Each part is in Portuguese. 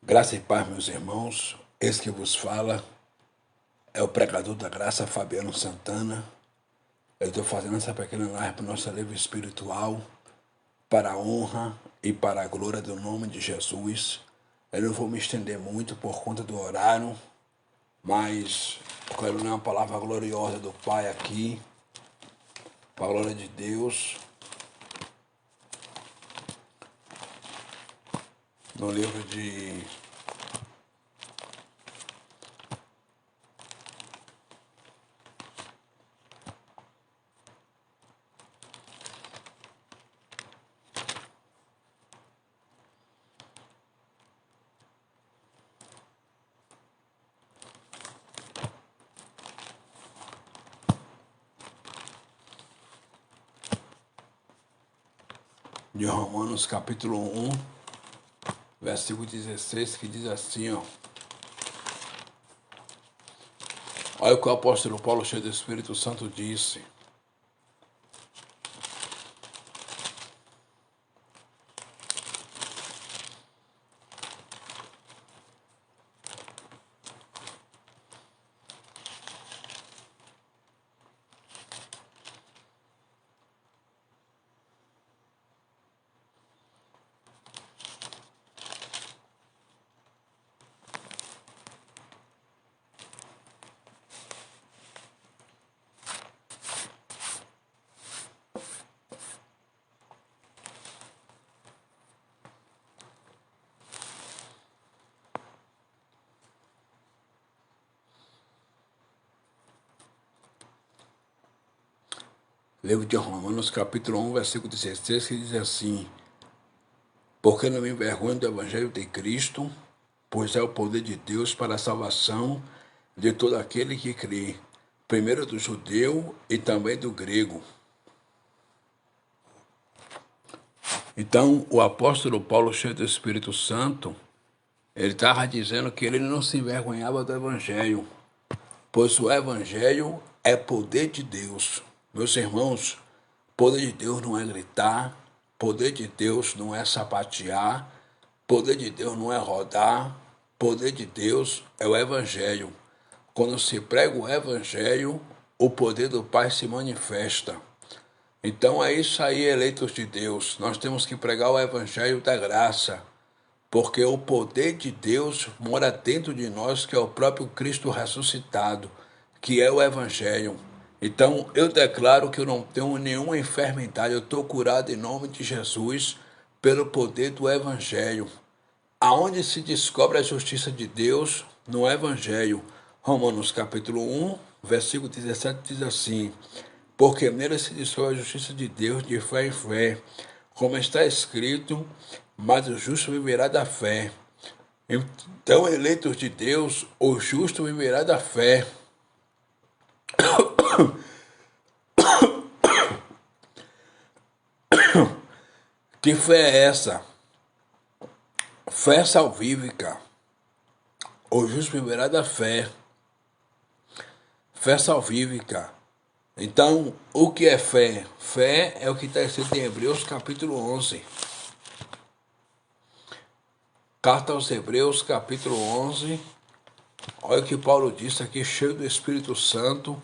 Graça e paz, meus irmãos. Esse que vos fala é o pregador da graça, Fabiano Santana. Eu estou fazendo essa pequena live para o nosso alívio espiritual, para a honra e para a glória do nome de Jesus. Eu não vou me estender muito por conta do horário, mas quero ler uma palavra gloriosa do Pai aqui, para a glória de Deus, no livro de Romanos capítulo 1, versículo 16, que diz assim, ó. Olha o que o apóstolo Paulo, cheio do Espírito Santo, disse. Livro de Romanos, capítulo 1, versículo 16, que diz assim: Porque não me envergonho do Evangelho de Cristo, pois é o poder de Deus para a salvação de todo aquele que crê, primeiro do judeu e também do grego. Então, o apóstolo Paulo, cheio do Espírito Santo, ele estava dizendo que ele não se envergonhava do Evangelho, pois o Evangelho é poder de Deus. Meus irmãos, poder de Deus não é gritar, poder de Deus não é sapatear, poder de Deus não é rodar, poder de Deus é o Evangelho. Quando se prega o Evangelho, o poder do Pai se manifesta. Então é isso aí, eleitos de Deus. Nós temos que pregar o Evangelho da graça, porque o poder de Deus mora dentro de nós, que é o próprio Cristo ressuscitado, que é o Evangelho. Então, eu declaro que eu não tenho nenhuma enfermidade, eu estou curado em nome de Jesus, pelo poder do Evangelho. Aonde se descobre a justiça de Deus? No Evangelho. Romanos capítulo 1, versículo 17 diz assim: Porque nele se descobre a justiça de Deus de fé em fé, como está escrito, mas o justo viverá da fé. Então, eleitos de Deus, o justo viverá da fé. Que fé é essa? Fé salvífica. O justo viverá da fé. Fé salvífica. Então, o que é fé? Fé é o que está escrito em Hebreus capítulo 11. Carta aos Hebreus capítulo 11. Olha o que Paulo disse aqui, cheio do Espírito Santo.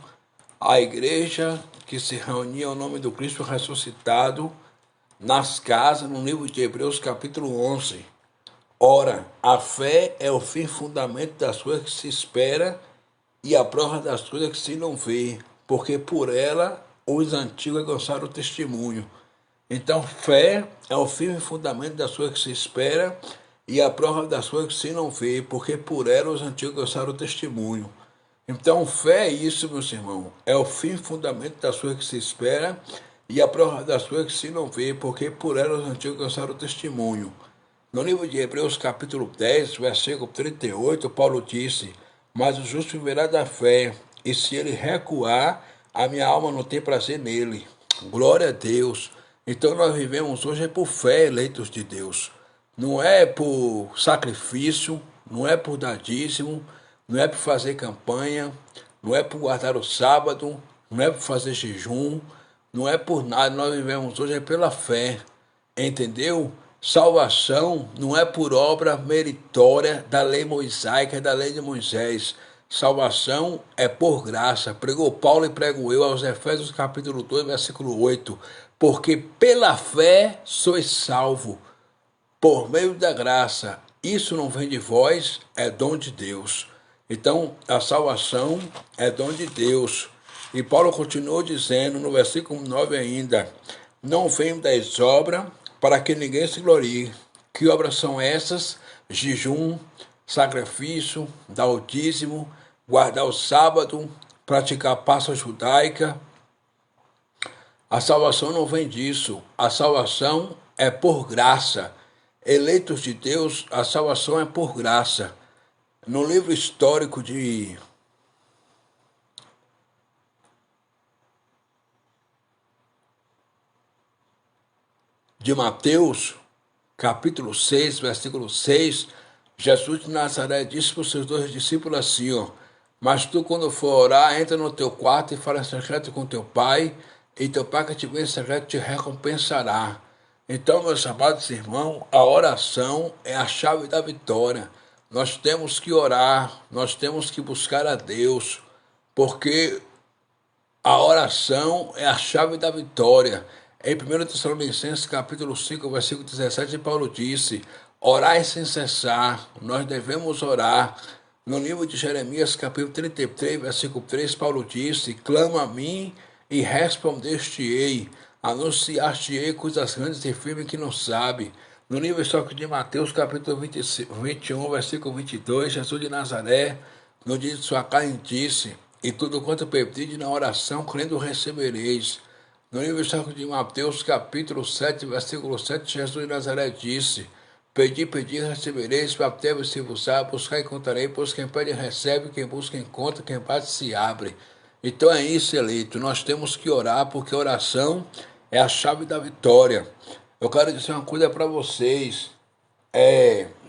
A igreja que se reunia ao nome do Cristo ressuscitado nas casas, no livro de Hebreus capítulo 11. Ora, a fé é o fim fundamento das coisas que se espera e a prova das coisas que se não vê, porque por ela os antigos alcançaram o testemunho. Então, fé é o firme fundamento das coisas que se espera e a prova das coisas que se não vê, porque por ela os antigos alcançaram o testemunho. Então, fé é isso, meus irmãos, é o firme fundamento das coisas que se espera e a prova das coisas que se não vê, porque por ela os antigos alcançaram o testemunho. No livro de Hebreus, capítulo 10, versículo 38, Paulo disse: Mas o justo viverá da fé, e se ele recuar, a minha alma não tem prazer nele. Glória a Deus. Então nós vivemos hoje por fé, eleitos de Deus. Não é por sacrifício, não é por dar dízimo, não é por fazer campanha, não é por guardar o sábado, não é por fazer jejum, não é por nada. Nós vivemos hoje pela fé. Entendeu? Salvação não é por obra meritória da lei mosaica, da lei de Moisés. Salvação é por graça. Pregou Paulo e prego eu aos Efésios capítulo 2, versículo 8. Porque pela fé sois salvo, por meio da graça. Isso não vem de vós, é dom de Deus. Então, a salvação é dom de Deus. E Paulo continuou dizendo no versículo 9 ainda: não venho das obras para que ninguém se glorie. Que obras são essas? Jejum, sacrifício, dar o dízimo, guardar o sábado, praticar a Páscoa judaica. A salvação não vem disso. A salvação é por graça. Eleitos de Deus, a salvação é por graça. No livro histórico de Mateus, capítulo 6, versículo 6, Jesus de Nazaré disse para os seus dois discípulos assim, ó: mas tu, quando for orar, entra no teu quarto e fala em secreto com teu pai, e teu pai que te vê em secreto te recompensará. Então, meus amados irmãos, a oração é a chave da vitória. Nós temos que orar, nós temos que buscar a Deus, porque a oração é a chave da vitória. Em 1 Tessalonicenses, capítulo 5, versículo 17, Paulo disse: orai sem cessar, nós devemos orar. No livro de Jeremias, capítulo 33, versículo 3, Paulo disse: clama a mim e respondeste-ei, anunciar-te-ei coisas grandes e firmes que não sabe. No livro histórico de Mateus, capítulo 21, versículo 22, Jesus de Nazaré, no dia de sua carne, disse: e tudo quanto pedide na oração, crendo recebereis. No livro histórico de Mateus, capítulo 7, versículo 7, Jesus de Nazaré disse: pedi, pedi, recebereis, bater se vos dá, buscar e encontrarei, pois quem pede recebe, quem busca encontra, quem bate se abre. Então é isso, eleito. Nós temos que orar, porque a oração é a chave da vitória. Eu quero dizer uma coisa para vocês.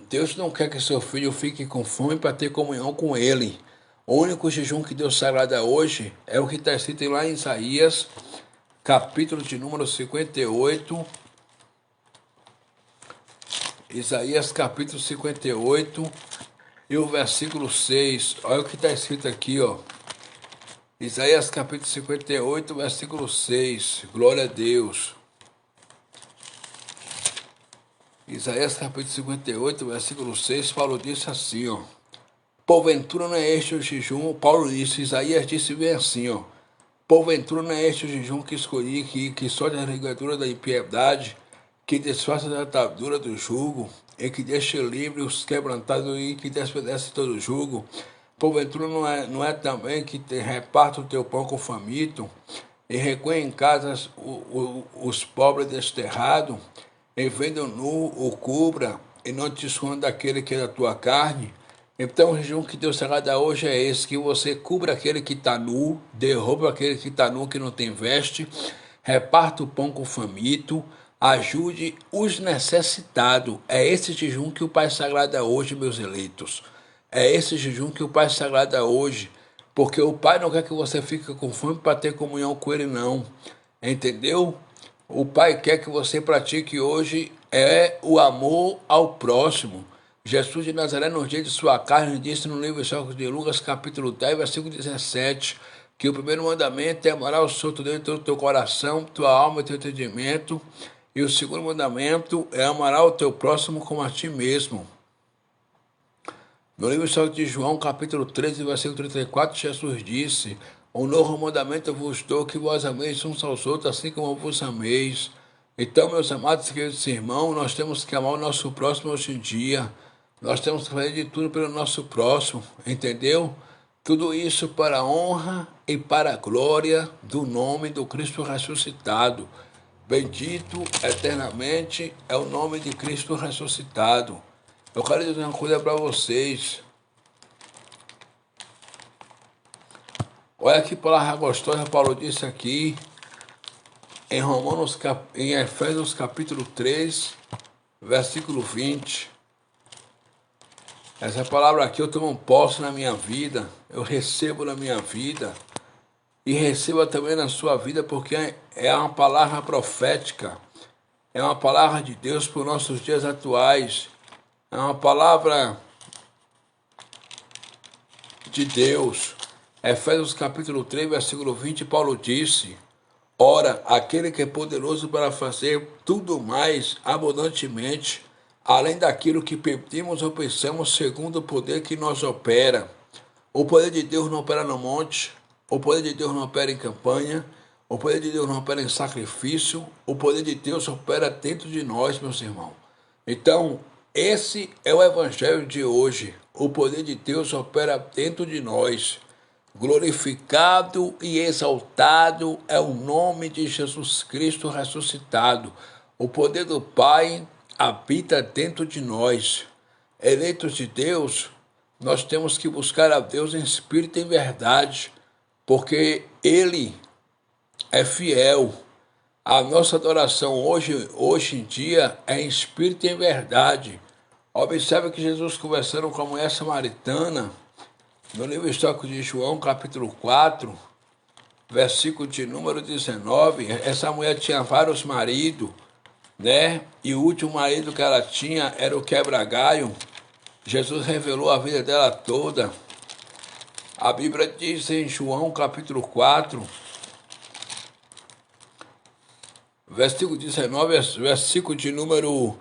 Deus não quer que seu filho fique com fome para ter comunhão com ele. O único jejum que Deus se agrada hoje é o que está escrito lá em Isaías, capítulo de número 58. Isaías capítulo 58 e o versículo 6. Olha o que está escrito aqui, ó. Isaías capítulo 58, versículo 6. Glória a Deus. Isaías capítulo 58, versículo 6, Paulo disse assim, ó: porventura não é este o jejum, Paulo disse, Isaías disse bem assim, ó: porventura não é este o jejum que escolhi, que solte a ligadura da impiedade, que desfaça a atadura do jugo, e que deixe livre os quebrantados e que despedece todo o jugo. Porventura não é também que reparta o teu pão com o faminto, e recolhe em casas os pobres desterrados, e vendo nu o cubra, e não te esconda aquele que é da tua carne. Então o jejum que Deus agrada hoje é esse, que você cubra aquele que está nu, derruba aquele que está nu, que não tem veste, reparta o pão com o faminto, ajude os necessitados. É esse jejum que o Pai se agrada hoje, meus eleitos. É esse jejum que o Pai se agrada hoje, porque o Pai não quer que você fique com fome para ter comunhão com Ele, não. Entendeu? O Pai quer que você pratique hoje o amor ao próximo. Jesus de Nazaré, no dia de sua carne, disse no livro de Lucas, capítulo 10, versículo 17, que o primeiro mandamento é amar o Senhor teu Deus de todo o teu coração, tua alma e teu entendimento, e o segundo mandamento é amar o teu próximo como a ti mesmo. No livro de João, capítulo 13, versículo 34, Jesus disse: um novo mandamento eu vos dou, que vós ameis uns aos outros, assim como eu vos ameis. Então, meus amados e queridos irmãos, nós temos que amar o nosso próximo hoje em dia. Nós temos que fazer de tudo pelo nosso próximo, entendeu? Tudo isso para a honra e para a glória do nome do Cristo ressuscitado. Bendito eternamente é o nome de Cristo ressuscitado. Eu quero dizer uma coisa para vocês. Olha que palavra gostosa Paulo disse aqui em Efésios capítulo 3, versículo 20. Essa palavra aqui eu tomo posse na minha vida, eu recebo na minha vida e receba também na sua vida, porque é uma palavra profética. é uma palavra de Deus para os nossos dias atuais. É uma palavra de Deus. Efésios capítulo 3, versículo 20, Paulo disse: ora, aquele que é poderoso para fazer tudo mais abundantemente, além daquilo que pedimos ou pensamos, segundo o poder que nos opera. O poder de Deus não opera no monte, o poder de Deus não opera em campanha, o poder de Deus não opera em sacrifício, o poder de Deus opera dentro de nós, meus irmãos. Então, esse é o evangelho de hoje. O poder de Deus opera dentro de nós. Glorificado e exaltado é o nome de Jesus Cristo ressuscitado. O poder do Pai habita dentro de nós. Eleitos de Deus, nós temos que buscar a Deus em espírito e em verdade, porque Ele é fiel. A nossa adoração hoje em dia é em espírito e em verdade. Observe que Jesus, conversando com a mulher samaritana, no livro histórico de João, capítulo 4, versículo de número 19, essa mulher tinha vários maridos, né? E o último marido que ela tinha era o quebra-galho. Jesus revelou a vida dela toda. A Bíblia diz em João, capítulo 4, versículo 19, versículo de número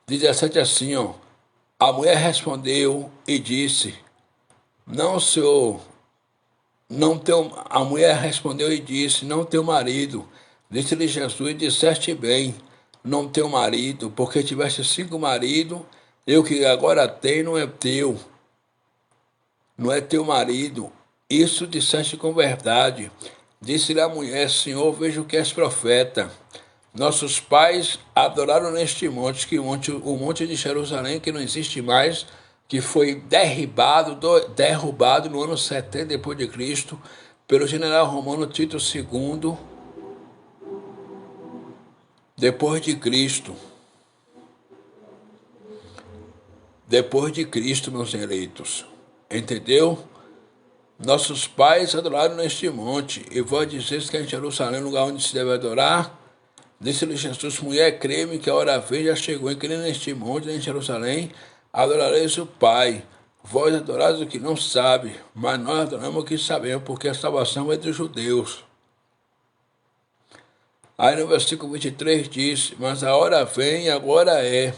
17, assim, ó. A mulher respondeu e disse: não, senhor, não teu... A mulher respondeu e disse: não teu marido. Disse-lhe Jesus: disseste bem, não teu marido, porque tiveste 5 maridos, e o que agora tem não é teu, não é teu marido. Isso disseste com verdade. Disse-lhe a mulher: Senhor, vejo que és profeta. Nossos pais adoraram neste monte, o monte de Jerusalém, que não existe mais, que foi derrubado no ano 70 depois de Cristo, pelo general romano Tito II, depois de Cristo. Depois de Cristo, meus eleitos. Entendeu? Nossos pais adoraram neste monte, e vós dizeis que é em Jerusalém, lugar onde se deve adorar. Disse-lhe Jesus: mulher, crê-me que a hora vem, já chegou, em que nem neste monte, nem em Jerusalém, adorareis o Pai. Vós adorais o que não sabe, mas nós adoramos o que sabemos, porque a salvação é dos judeus. Aí no versículo 23 diz: mas a hora vem, e agora é,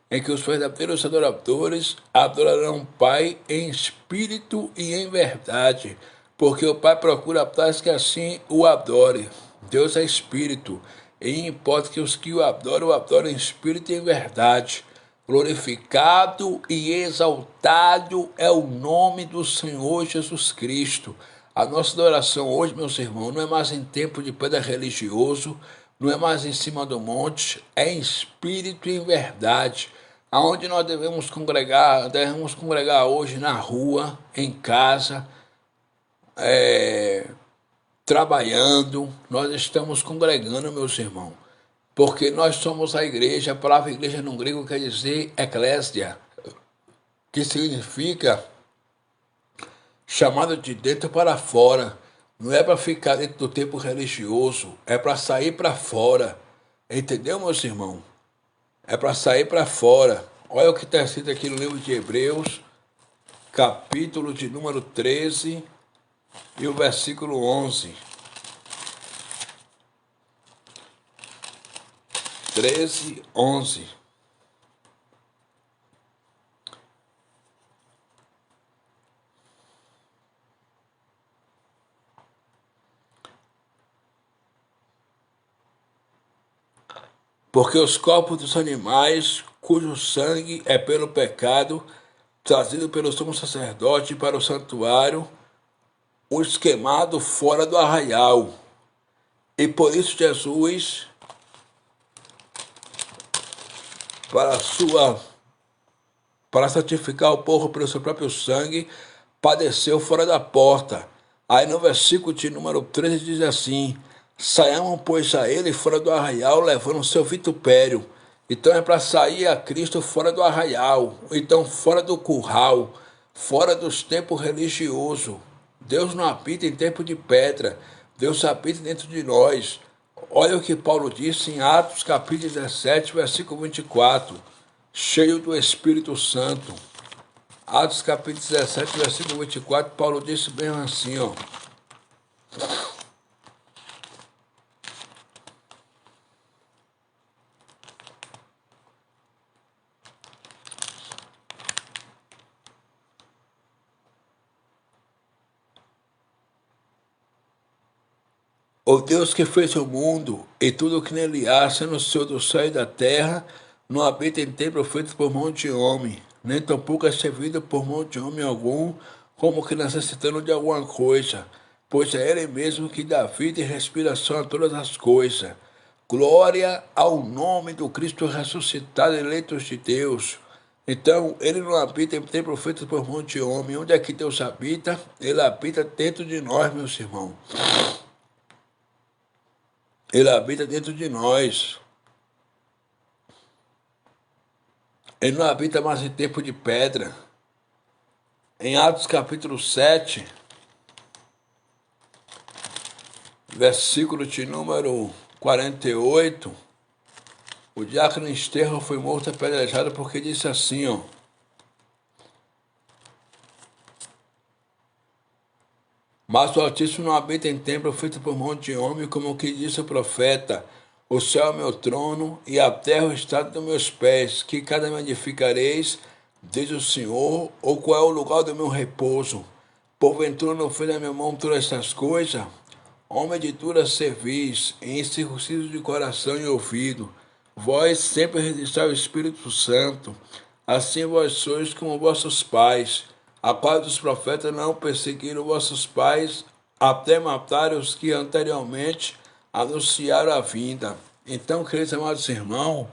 em que os verdadeiros adoradores adorarão o Pai em espírito e em verdade, porque o Pai procura tais que assim o adore. Deus é espírito, e importa que os que o adorem em espírito e em verdade. Glorificado e exaltado é o nome do Senhor Jesus Cristo. A nossa adoração hoje, meus irmãos, não é mais em tempo de pedra religioso, não é mais em cima do monte, é em espírito e em verdade. Aonde nós devemos congregar hoje na rua, em casa, trabalhando, nós estamos congregando, meus irmãos, porque nós somos a igreja. A palavra igreja no grego quer dizer eclésia, que significa chamado de dentro para fora. Não é para ficar dentro do tempo religioso, é para sair para fora. Entendeu, meus irmãos? É para sair para fora. Olha o que está escrito aqui no livro de Hebreus, capítulo de número 13 e o versículo 11. 13, 11. Porque os corpos dos animais, cujo sangue é pelo pecado, trazido pelo sumo sacerdote para o santuário, os queimado fora do arraial. E por isso Jesus, para santificar o povo pelo seu próprio sangue, padeceu fora da porta. Aí no versículo de número 13 diz assim: saiamos, pois, a ele fora do arraial, levando o seu vitupério. Então é para sair a Cristo fora do arraial, então fora do curral, fora dos tempos religiosos. Deus não habita em tempo de pedra, Deus habita dentro de nós. olha o que Paulo disse em Atos capítulo 17, versículo 24, cheio do Espírito Santo. Atos capítulo 17, versículo 24, Paulo disse bem assim, ó. O Deus que fez o mundo e tudo o que nele há, sendo o Senhor do céu e da terra, não habita em templo feito por mão de homem, nem tampouco é servido por mão de homem algum, como que necessitando de alguma coisa, pois é Ele mesmo que dá vida e respiração a todas as coisas. Glória ao nome do Cristo ressuscitado, eleitos de Deus. Então, Ele não habita em templo feito por mão de homem. Onde é que Deus habita? Ele habita dentro de nós, meus irmãos. Ele habita dentro de nós. Ele não habita mais em tempo de pedra. Em Atos capítulo 7, versículo de número 48, o diácono Estevão foi morto apedrejado porque disse assim, ó. Mas o Altíssimo não habita em templo feito por mão de homem, como que disse o profeta. O céu é meu trono e a terra o estado dos meus pés. Que cada me edificareis, diz o Senhor, ou qual é o lugar do meu repouso? Porventura não fez na minha mão todas estas coisas? Homem de dura cerviz, incircunciso de coração e ouvido, vós sempre resistais ao Espírito Santo. Assim vós sois como vossos pais, a qual dos profetas não perseguiram vossos pais, até matarem os que anteriormente anunciaram a vinda. Então, queridos amados irmãos,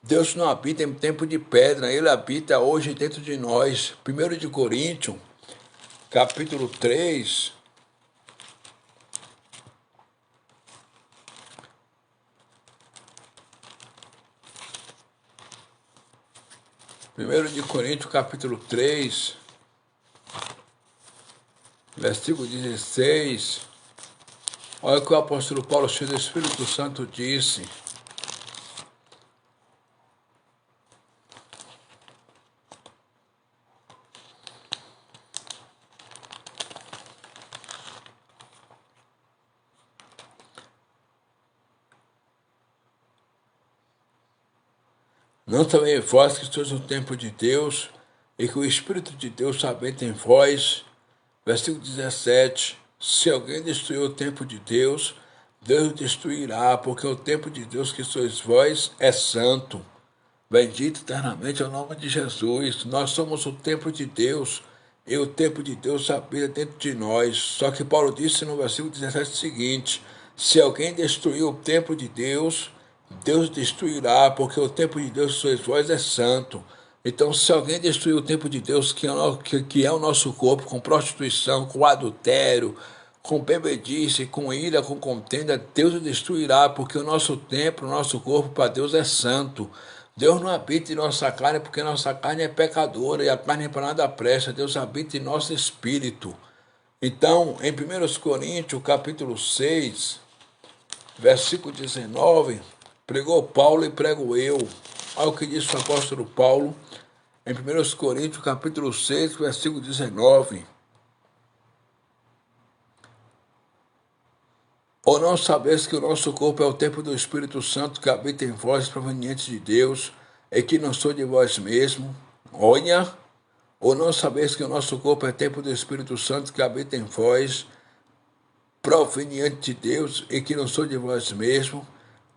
Deus não habita em tempo de pedra, Ele habita hoje dentro de nós. 1 de Coríntios, capítulo 3, capítulo 3, versículo 16, olha o que o apóstolo Paulo, cheio do Espírito Santo, disse. Não também vós que sois o templo de Deus, e que o Espírito de Deus habita em vós. Versículo 17. Se alguém destruir o templo de Deus, Deus o destruirá, porque o templo de Deus que sois vós é santo. Bendito eternamente é o nome de Jesus. Nós somos o templo de Deus, e o templo de Deus habita dentro de nós. Só que Paulo disse no versículo 17 o seguinte: se alguém destruir o templo de Deus, Deus destruirá, porque o templo de Deus que sois vós é santo. Então, se alguém destruir o templo de Deus, que é o nosso corpo, com prostituição, com adultério, com bebedice, com ira, com contenda, Deus o destruirá, porque o nosso templo, o nosso corpo para Deus é santo. Deus não habita em nossa carne, porque nossa carne é pecadora e a carne para nada presta. Deus habita em nosso espírito. Então, em 1 Coríntios, capítulo 6, versículo 19, pregou Paulo e prego eu. Olha o que disse o apóstolo Paulo em 1 Coríntios, capítulo 6, versículo 19. Ou não sabeis que o nosso corpo é o templo do Espírito Santo que habita em vós, proveniente de Deus, e que não sou de vós mesmo? Olha, ou não sabeis que o nosso corpo é templo do Espírito Santo que habita em vós, proveniente de Deus, e que não sou de vós mesmo?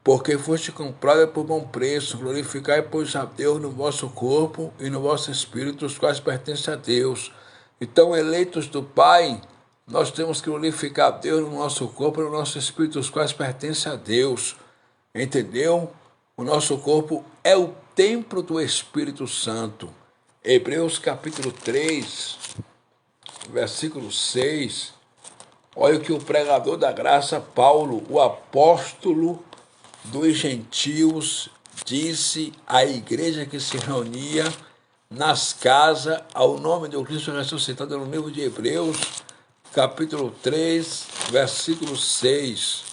Porque foste comprada por bom preço. Glorificai, pois, a Deus no vosso corpo e no vosso espírito, os quais pertencem a Deus. Então, eleitos do Pai, nós temos que glorificar a Deus no nosso corpo e no nosso espírito, os quais pertencem a Deus. Entendeu? O nosso corpo é o templo do Espírito Santo. Hebreus capítulo 3, versículo 6. Olha o que o pregador da graça, Paulo, o apóstolo dos gentios, disse à igreja que se reunia nas casas ao nome do Cristo ressuscitado, no livro de Hebreus, capítulo 3, versículo 6.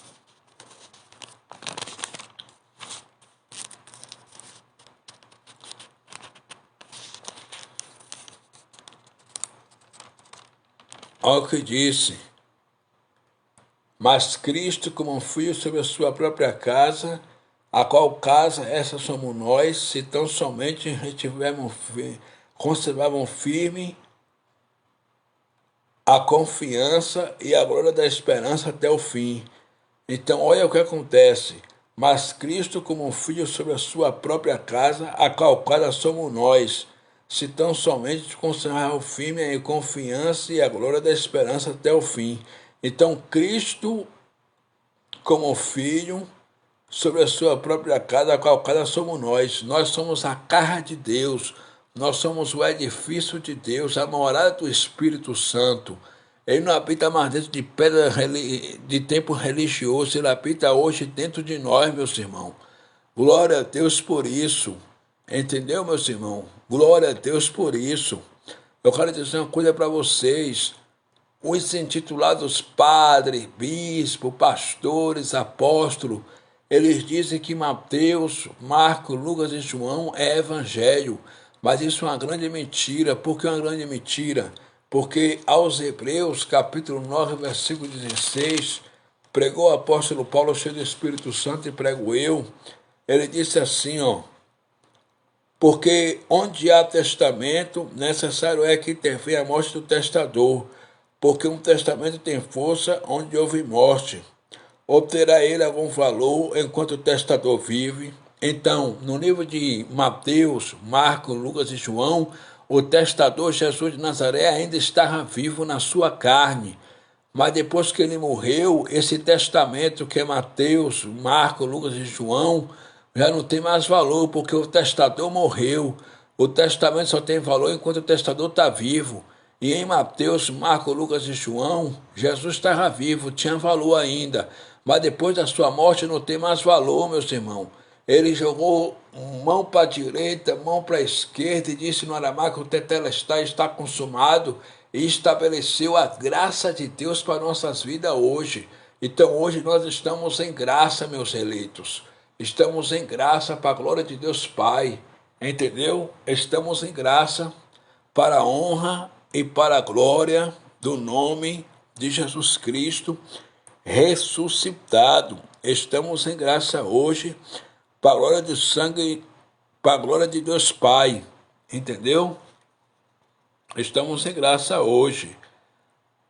Olha o que disse. Mas Cristo, como um filho sobre a sua própria casa, a qual casa essa somos nós, se tão somente conservavam firme a confiança e a glória da esperança até o fim. Então, olha o que acontece. Mas Cristo, como um filho sobre a sua própria casa, a qual casa somos nós, se tão somente conservar o firme a confiança e a glória da esperança até o fim. Então, Cristo, como filho, sobre a sua própria casa, a qual casa somos nós. Nós somos a casa de Deus, nós somos o edifício de Deus, a morada do Espírito Santo. Ele não habita mais dentro de pedra de tempo religioso, ele habita hoje dentro de nós, meus irmãos. Glória a Deus por isso. Entendeu, meus irmãos? Glória a Deus por isso. Eu quero dizer uma coisa para vocês. Os intitulados padres, bispos, pastores, apóstolos, eles dizem que Mateus, Marcos, Lucas e João é evangelho, mas isso é uma grande mentira. Por que uma grande mentira? Porque aos Hebreus, capítulo 9, versículo 16, pregou o apóstolo Paulo cheio do Espírito Santo e prego eu, ele disse assim, ó, porque onde há testamento, necessário é que intervenha a morte do testador, porque um testamento tem força onde houve morte. Obterá ele algum valor enquanto o testador vive? Então, no livro de Mateus, Marcos, Lucas e João, o testador Jesus de Nazaré ainda estava vivo na sua carne. Mas depois que ele morreu, esse testamento que é Mateus, Marcos, Lucas e João, já não tem mais valor, porque o testador morreu. O testamento só tem valor enquanto o testador está vivo. E em Mateus, Marcos, Lucas e João, Jesus estava vivo, tinha valor ainda. Mas depois da sua morte não tem mais valor, meus irmãos. Ele jogou mão para a direita, mão para a esquerda e disse no aramaico: o tetelestai está consumado, e estabeleceu a graça de Deus para nossas vidas hoje. Então hoje nós estamos em graça, meus eleitos. Estamos em graça para a glória de Deus Pai. Entendeu? Estamos em graça para a honra e para a glória do nome de Jesus Cristo ressuscitado. Estamos em graça hoje para a glória do sangue, para a glória de Deus Pai. Entendeu? Estamos em graça hoje.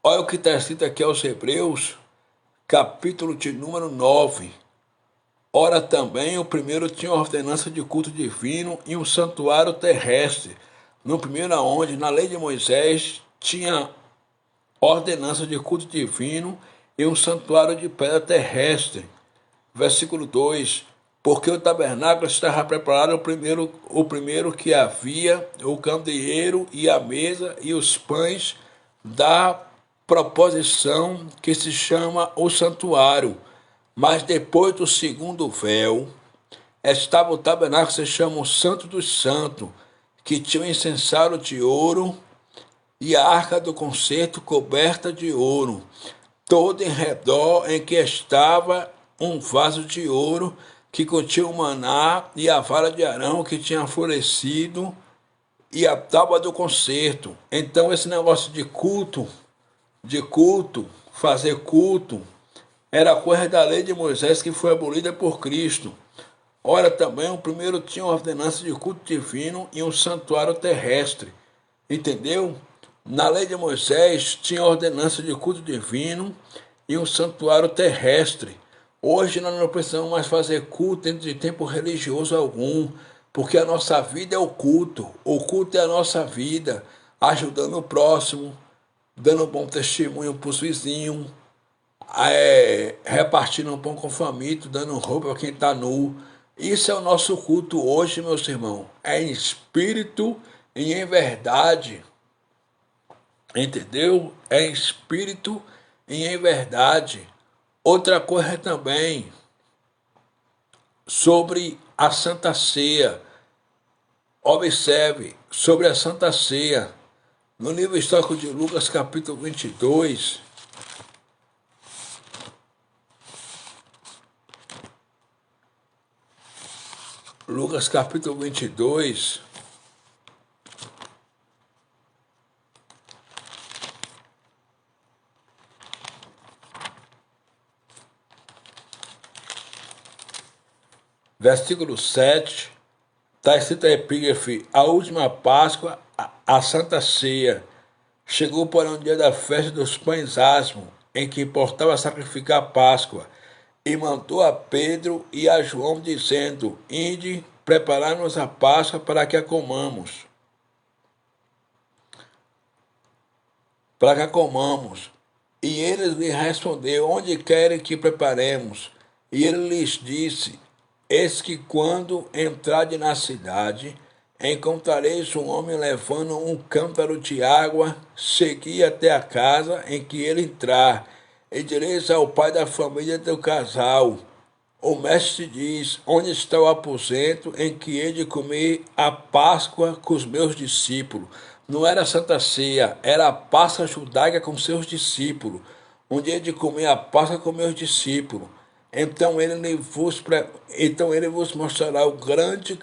Olha o que está escrito aqui aos Hebreus, capítulo de número 9. Ora também o primeiro tinha ordenança de culto divino e um santuário terrestre. No primeiro aonde, na lei de Moisés, tinha ordenança de culto divino e um santuário de pedra terrestre. Versículo 2. Porque o tabernáculo estava preparado o primeiro que havia, o candeeiro e a mesa e os pães da proposição que se chama o santuário. Mas depois do segundo véu, estava o tabernáculo que se chama o Santo dos Santos, que tinha um incensário de ouro e a arca do concerto coberta de ouro, todo em redor, em que estava um vaso de ouro que continha o maná e a vara de Arão que tinha florescido e a tábua do concerto. Então esse negócio de culto, fazer culto, era coisa da lei de Moisés que foi abolida por Cristo. Ora, também o primeiro tinha uma ordenança de culto divino e um santuário terrestre. Entendeu? Na lei de Moisés tinha ordenança de culto divino e um santuário terrestre. Hoje nós não precisamos mais fazer culto dentro de tempo religioso algum, porque a nossa vida é o culto. O culto é a nossa vida, ajudando o próximo, dando um bom testemunho para os vizinhos, repartindo um pão com o faminto, dando roupa para quem está nu. Isso é o nosso culto hoje, meus irmãos. É em espírito e em verdade. Entendeu? É em espírito e em verdade. Outra coisa também sobre a Santa Ceia. Observe, sobre a Santa Ceia. No livro histórico de Lucas, capítulo 22, Lucas capítulo 22, versículo 7, está escrito a epígrafe: a última Páscoa, a Santa Ceia. Chegou, porém, o dia da festa dos pães asmos, em que importava sacrificar a Páscoa, e mandou a Pedro e a João, dizendo: ide, preparai-nos a Páscoa para que a comamos. Para que a comamos. E eles lhe responderam: onde querem que preparemos? E ele lhes disse: eis que quando entrardes na cidade, encontrareis um homem levando um cântaro de água, segui até a casa em que ele entrar, e direis ao pai da família do casal: o mestre diz: onde está o aposento em que hei de comer a Páscoa com os meus discípulos? Não era a Santa Ceia, era a Páscoa judaica com seus discípulos, onde hei de comer a Páscoa com meus discípulos. Então ele vos mostrará o grande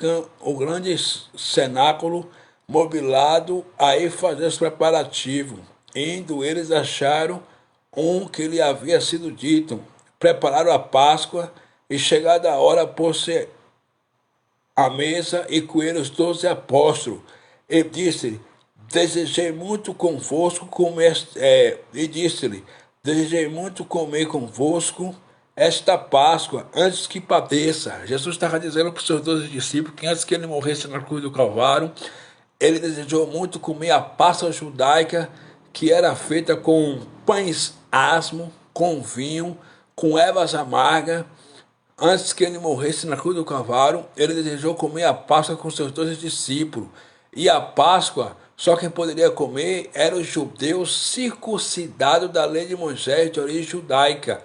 cenáculo mobilado, aí fazer os preparativos. Indo, eles acharam um que lhe havia sido dito, prepararam a Páscoa, e chegada a hora, pôs-se à mesa, e com ele os 12 apóstolos. E disse-lhe: desejei muito convosco comer, e disse-lhe: desejei muito comer convosco esta Páscoa, antes que padeça. Jesus estava dizendo para os seus 12 discípulos que antes que ele morresse na cruz do Calvário, ele desejou muito comer a Páscoa judaica, que era feita com pães asmos, com vinho, com ervas amargas. Antes que ele morresse na cruz do Calvário, ele desejou comer a Páscoa com seus 12 discípulos. E a Páscoa, só quem poderia comer eram os judeus circuncidados da lei de Moisés, de origem judaica.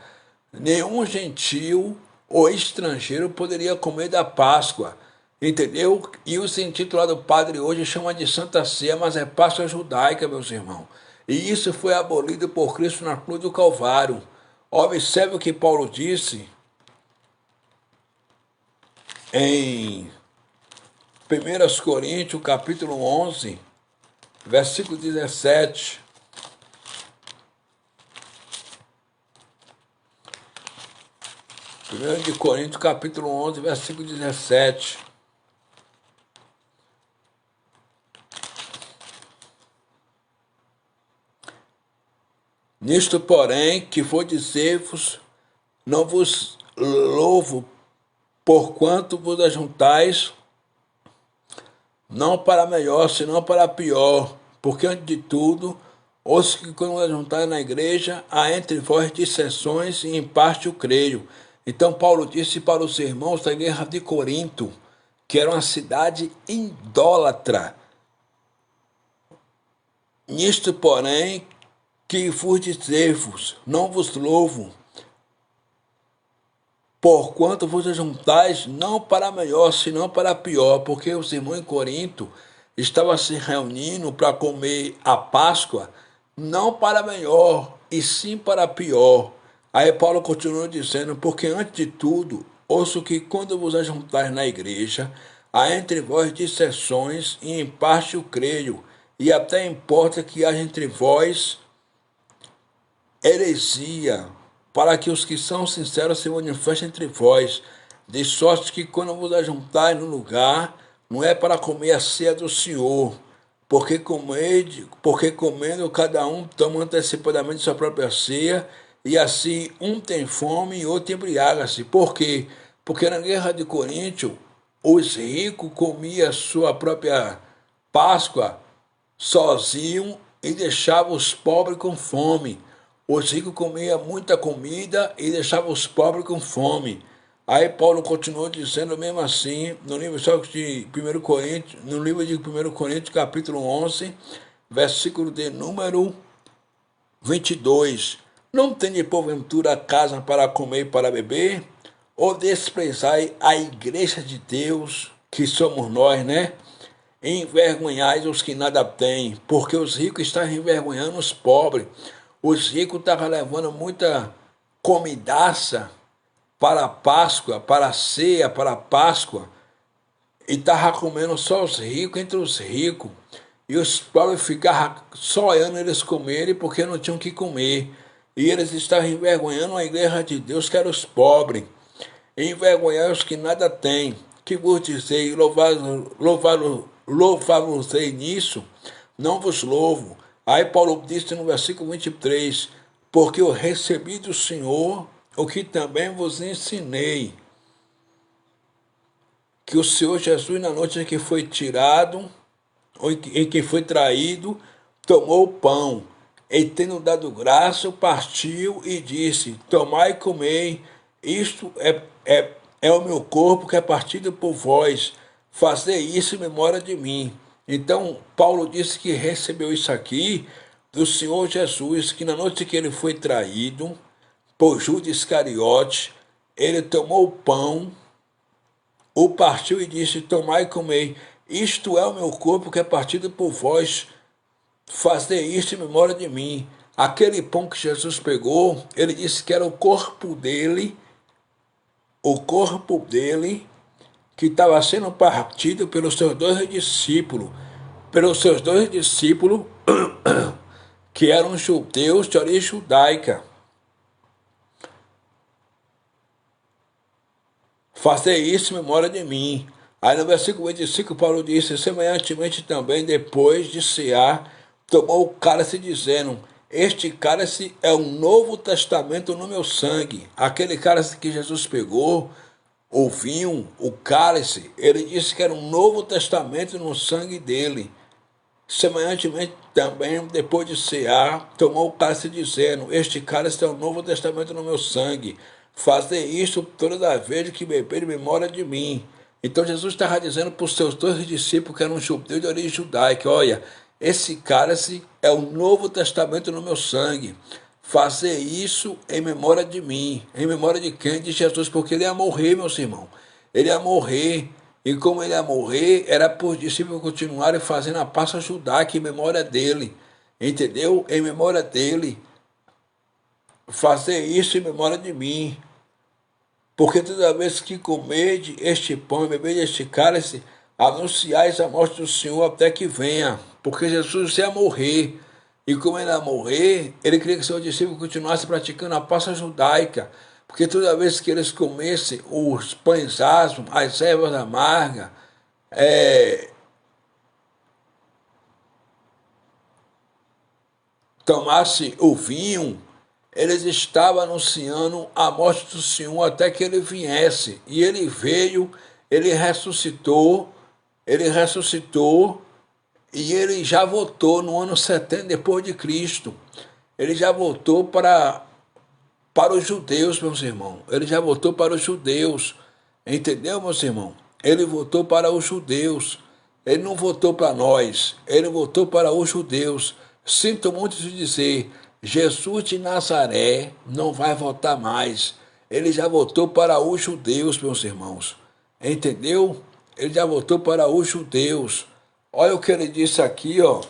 Nenhum gentil ou estrangeiro poderia comer da Páscoa, entendeu? E o sentido lá do padre hoje chama de Santa Ceia, mas é Páscoa judaica, meus irmãos. E isso foi abolido por Cristo na cruz do Calvário. Observe o que Paulo disse em 1 Coríntios, capítulo 11, versículo 17. 1 Coríntios, capítulo 11, versículo 17. Nisto, porém, que vou dizer-vos, não vos louvo, porquanto vos ajuntais, não para melhor, senão para pior, porque antes de tudo, os que quando ajuntais na igreja, há entre vós dissensões, e em parte o creio. Então Paulo disse para os irmãos da igreja de Corinto, que era uma cidade idólatra: nisto, porém, que vos dizer-vos, não vos louvo, porquanto vos ajuntais não para melhor, senão para pior, porque os irmãos em Corinto estavam se reunindo para comer a Páscoa, não para melhor, e sim para pior. Aí Paulo continua dizendo: porque antes de tudo, ouço que quando vos ajuntais na igreja, há entre vós dissensões, e em parte o creio, e até importa que haja entre vós heresia, para que os que são sinceros se manifestem entre vós, de sorte que quando vos ajuntais no lugar, não é para comer a ceia do Senhor, porque comendo cada um toma antecipadamente sua própria ceia, e assim um tem fome e outro embriaga-se. Por quê? Porque na guerra de Coríntio, os ricos comiam sua própria Páscoa sozinhos e deixavam os pobres com fome. Os ricos comiam muita comida e deixavam os pobres com fome. Aí Paulo continuou dizendo mesmo assim, no livro de 1 Coríntios, no livro de 1 Coríntios, capítulo 11, versículo de número 22. Não tende porventura casa para comer e para beber? Ou desprezai a igreja de Deus, que somos nós, né? Envergonhais os que nada têm, porque os ricos estão envergonhando os pobres. Os ricos estavam levando muita comidaça para a Páscoa, para a ceia, para a Páscoa, e estavam comendo só os ricos entre os ricos. E os pobres ficavam só olhando eles comerem porque não tinham o que comer. E eles estavam envergonhando a igreja de Deus, que eram os pobres. envergonhai os que nada têm, que vos dizei, louvar-vos-ei nisso, não vos louvo. Aí Paulo disse no versículo 23, porque eu recebi do Senhor o que também vos ensinei, que o Senhor Jesus, na noite em que foi tirado, ou em que foi traído, tomou o pão, e tendo dado graça, partiu e disse, tomai e comei, isto é o meu corpo que é partido por vós, fazei isso em memória de mim. Então, Paulo disse que recebeu isso aqui do Senhor Jesus, que na noite que ele foi traído por Judas Iscariote, ele tomou o pão, o partiu e disse, tomai e comei, isto é o meu corpo que é partido por vós, fazer isto em memória de mim. Aquele pão que Jesus pegou, ele disse que era o corpo dele, que estava sendo partido pelos seus dois discípulos, que eram judeus de origem judaica. Fazer isso em memória de mim. Aí no versículo 25, Paulo disse, semelhantemente também, depois de cear, tomou o cálice, dizendo, este cálice é um novo testamento no meu sangue. Aquele cálice que Jesus pegou, o vinho, o cálice, ele disse que era um novo testamento no sangue dele. Semelhantemente também, depois de cear, tomou o cálice, dizendo, este cálice é um novo testamento no meu sangue. Fazer isso toda a vez que beber em memória de mim. Então Jesus estava dizendo para os seus dois discípulos, que eram judeus de origem judaica, olha, esse cálice é o novo testamento no meu sangue. Fazer isso em memória de mim. Em memória de quem? De Jesus, porque ele ia morrer, meus irmãos. Ele ia morrer. E como ele ia morrer, era para os discípulos continuarem fazendo a Páscoa judaica em memória dele. Entendeu? Em memória dele. Fazer isso em memória de mim. Porque toda vez que comerdes este pão e beberdes este cálice, anunciais a morte do Senhor até que venha. Porque Jesus ia morrer. E como ele ia morrer, ele queria que seus discípulos continuassem praticando a Páscoa judaica. Porque toda vez que eles comessem os pães asmos, as ervas amargas, tomasse o vinho, eles estavam anunciando a morte do Senhor até que ele viesse. E ele veio, ele ressuscitou, e ele já voltou no ano 70 depois de Cristo. Ele já voltou para os judeus, meus irmãos. Ele já voltou para os judeus. Entendeu, meus irmãos? Ele voltou para os judeus. Ele não voltou para nós. Ele voltou para os judeus. Sinto muito de dizer, Jesus de Nazaré não vai voltar mais. Ele já voltou para os judeus, meus irmãos. Entendeu? Ele já voltou para os judeus. Olha o que ele disse aqui, ó.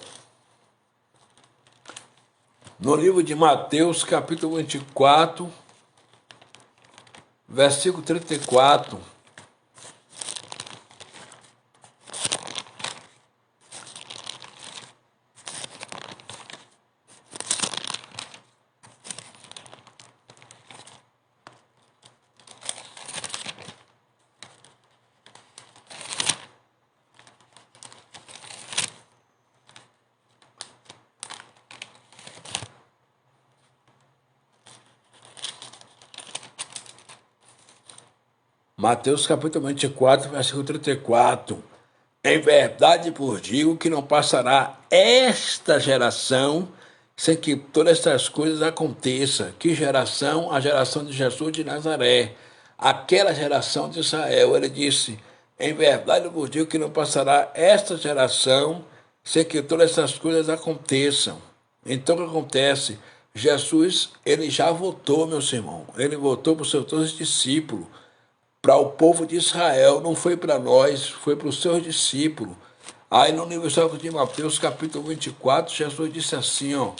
No livro de Mateus, capítulo 24, versículo 34. Mateus capítulo 24, versículo 34. Em verdade vos digo que não passará esta geração sem que todas essas coisas aconteçam. Que geração? A geração de Jesus de Nazaré. Aquela geração de Israel. Ele disse, em verdade vos digo que não passará esta geração sem que todas essas coisas aconteçam. Então o que acontece? Jesus, ele já voltou, meus irmãos. Ele voltou para os seus 12 discípulos, para o povo de Israel, não foi para nós, foi para os seus discípulos. Aí no livro de Mateus, capítulo 24, Jesus disse assim, ó.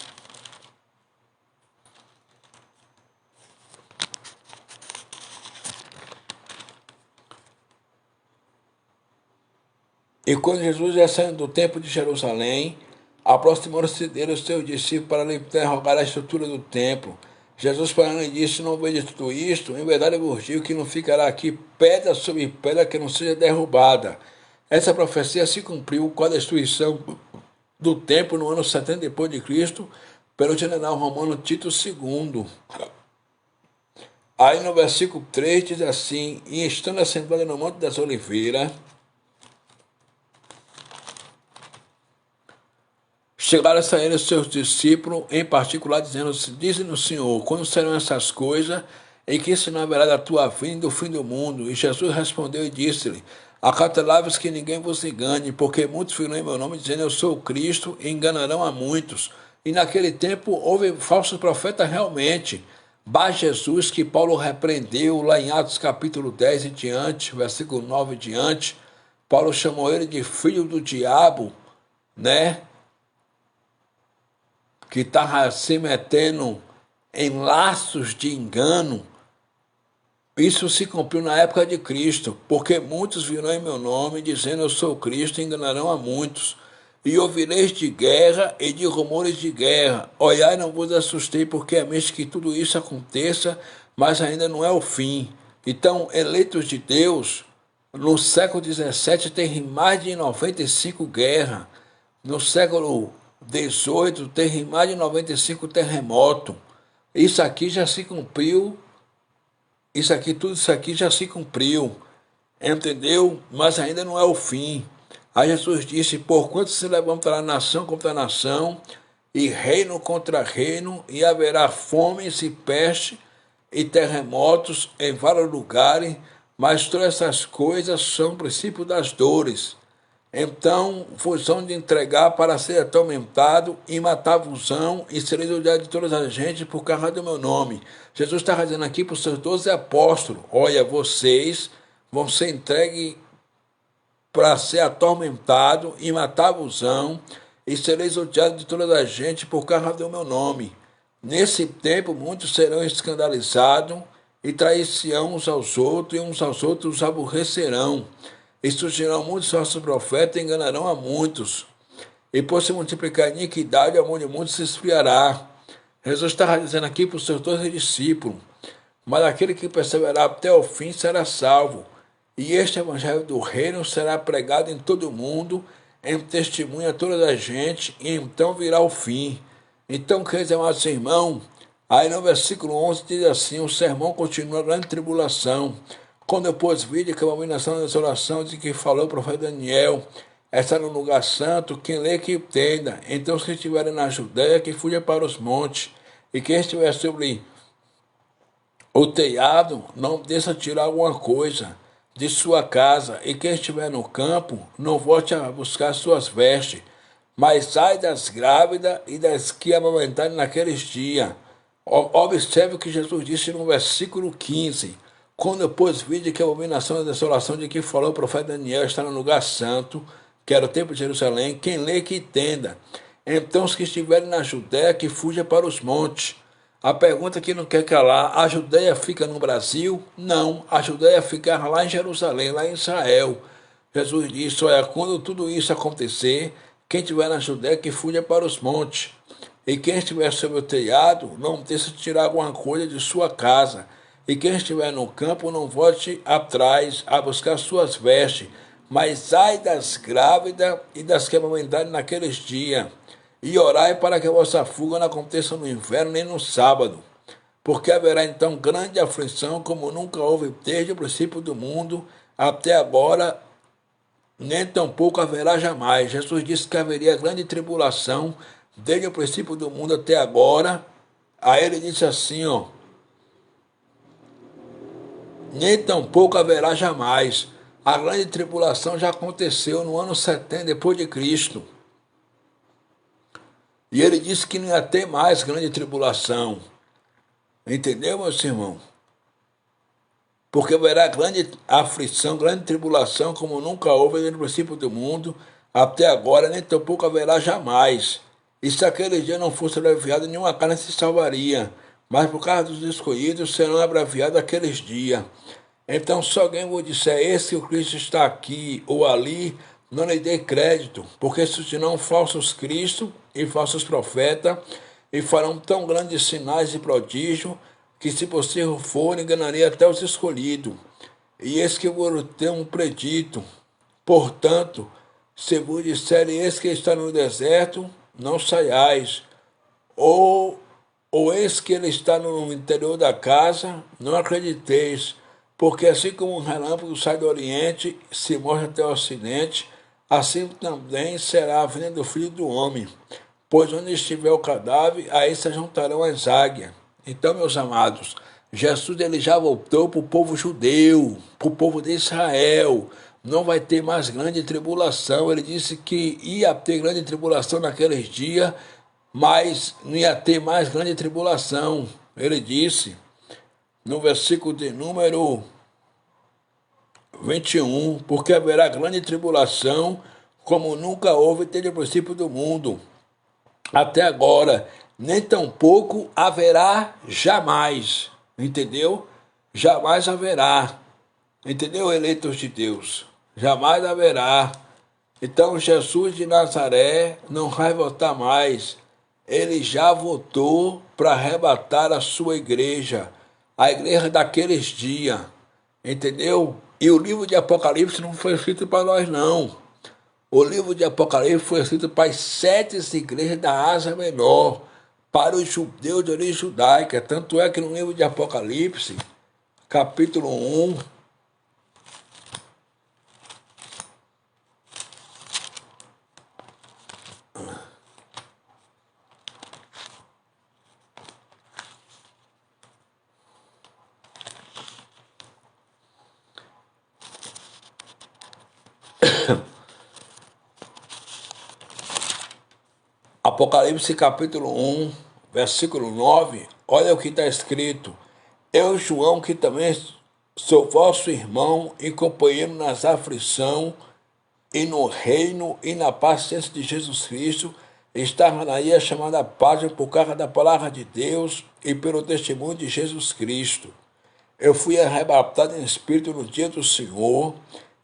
E quando Jesus ia saindo do templo de Jerusalém, aproximou-se dele os seus discípulos para lhe interrogar a estrutura do templo. Jesus parando e disse, não vejo tudo isto, em verdade eu vos digo que não ficará aqui pedra sobre pedra que não seja derrubada. Essa profecia se cumpriu com a destruição do templo no ano 70 depois de Cristo, pelo general romano Tito II. Aí no versículo 3 diz assim, e estando assentado no Monte das Oliveiras, chegaram a sair os seus discípulos, em particular, dizendo, dize-nos, Senhor, quando serão essas coisas, e que sinal haverá da tua vinda e do fim do mundo? E Jesus respondeu e disse-lhe, acautelai-vos que ninguém vos engane, porque muitos virão em meu nome, dizendo, eu sou o Cristo, e enganarão a muitos. E naquele tempo houve falsos profetas realmente, Bar Jesus, que Paulo repreendeu lá em Atos capítulo 10 e diante, versículo 9 e diante, Paulo chamou ele de filho do diabo, né? Que estava se metendo em laços de engano. Isso se cumpriu na época de Cristo, porque muitos virão em meu nome, dizendo eu sou Cristo, e enganarão a muitos. E ouvireis de guerra e de rumores de guerra. Olhai, não vos assustei, porque é mesmo que tudo isso aconteça, mas ainda não é o fim. Então, eleitos de Deus, no século XVII tem mais de 95 guerras. No século XVIII tem mais de 95 terremotos. Isso aqui já se cumpriu, tudo isso aqui já se cumpriu, entendeu? Mas ainda não é o fim. Aí Jesus disse, porquanto se levantará nação contra nação, e reino contra reino, e haverá fome e peste, e terremotos em vários lugares, mas todas essas coisas são o princípio das dores. Então vos hão de entregar para ser atormentado e matar-vos-ão, e sereis odiados de todas as gentes por causa do meu nome. Jesus está dizendo aqui para os seus 12 apóstolos, olha, vocês vão ser entregues para ser atormentado e matar-vos-ão, e sereis odiados de toda a gente por causa do meu nome. Nesse tempo muitos serão escandalizados e trair-se-ão uns aos outros, e uns aos outros os aborrecerão. E surgirão muitos falsos profetas e enganarão a muitos. E por se multiplicar a iniquidade, o amor de muitos se esfriará. Jesus estava dizendo aqui para os seus 12 discípulos, mas aquele que perseverar até o fim será salvo. E este evangelho do reino será pregado em todo o mundo, em testemunho a toda a gente, e então virá o fim. Então, queridos amados irmãos, aí no versículo 11 diz assim, o sermão continua a grande tribulação. Quando eu pus vídeo que a abominação da desolação de que falou o profeta Daniel, está no lugar santo, quem lê que entenda. Então, os que estiverem na Judéia, que fuja para os montes, e quem estiver sobre o telhado, não deixa tirar alguma coisa de sua casa, e quem estiver no campo, não volte a buscar suas vestes, mas sai das grávidas e das que amamentarem naqueles dias. Observe o que Jesus disse no versículo 15. Quando eu pus vídeo que a abominação da desolação de que falou o profeta Daniel está no lugar santo, que era o templo de Jerusalém, quem lê que entenda. Então os que estiverem na Judéia, que fuja para os montes. A pergunta que não quer calar, a Judéia fica no Brasil? Não, a Judéia fica lá em Jerusalém, lá em Israel. Jesus disse, olha, quando tudo isso acontecer, quem estiver na Judéia, que fuja para os montes. E quem estiver sobre o telhado, não deixe de tirar alguma coisa de sua casa. E quem estiver no campo, não volte atrás a buscar suas vestes, mas ai das grávidas e das que amamentarem naqueles dias. E orai para que a vossa fuga não aconteça no inverno nem no sábado, porque haverá então grande aflição, como nunca houve desde o princípio do mundo até agora, nem tampouco haverá jamais. Jesus disse que haveria grande tribulação desde o princípio do mundo até agora. Aí ele disse assim, ó, nem tampouco haverá jamais. A grande tribulação já aconteceu no ano 70 depois de Cristo. E ele disse que não ia ter mais grande tribulação. Entendeu, meus irmãos? Porque haverá grande aflição, grande tribulação, como nunca houve desde o princípio do mundo, até agora, nem tampouco haverá jamais. E se aquele dia não fosse abreviado, nenhuma carne se salvaria. Mas por causa dos escolhidos serão abreviados aqueles dias. Então, se alguém vos disser, esse o Cristo está aqui ou ali, não lhe dê crédito, porque surgirão falsos cristos e falsos profetas, e farão tão grandes sinais e prodígios, que se possível for, enganaria até os escolhidos. E eis que eu tenho predito. Portanto, se vos disserem, eis que está no deserto, não saiais. Ou, ou eis que ele está no interior da casa, não acrediteis. Porque assim como um relâmpago sai do oriente, se mostra até o ocidente, assim também será a vinda do Filho do Homem. Pois onde estiver o cadáver, aí se juntarão as águias. Então, meus amados, Jesus ele já voltou para o povo judeu, para o povo de Israel. Não vai ter mais grande tribulação. Ele disse que ia ter grande tribulação naqueles dias, mas não ia ter mais grande tribulação. Ele disse no versículo de número 21, porque haverá grande tribulação, como nunca houve desde o princípio do mundo até agora, nem tampouco haverá jamais, entendeu? Jamais haverá, entendeu, eleitos de Deus? Jamais haverá. Então Jesus de Nazaré não vai voltar mais. Ele já voltou para arrebatar a sua igreja, a igreja daqueles dias, entendeu? E o livro de Apocalipse não foi escrito para nós, não. O livro de Apocalipse foi escrito para as 7 igrejas da Ásia Menor, para os judeus de origem judaica. Tanto é que no livro de Apocalipse, capítulo 1, Apocalipse capítulo 1, versículo 9, olha o que está escrito. Eu, João, que também sou vosso irmão e companheiro nas aflições e no reino e na paciência de Jesus Cristo, estava na ilha chamada Pátria por causa da palavra de Deus e pelo testemunho de Jesus Cristo. Eu fui arrebatado em espírito no dia do Senhor,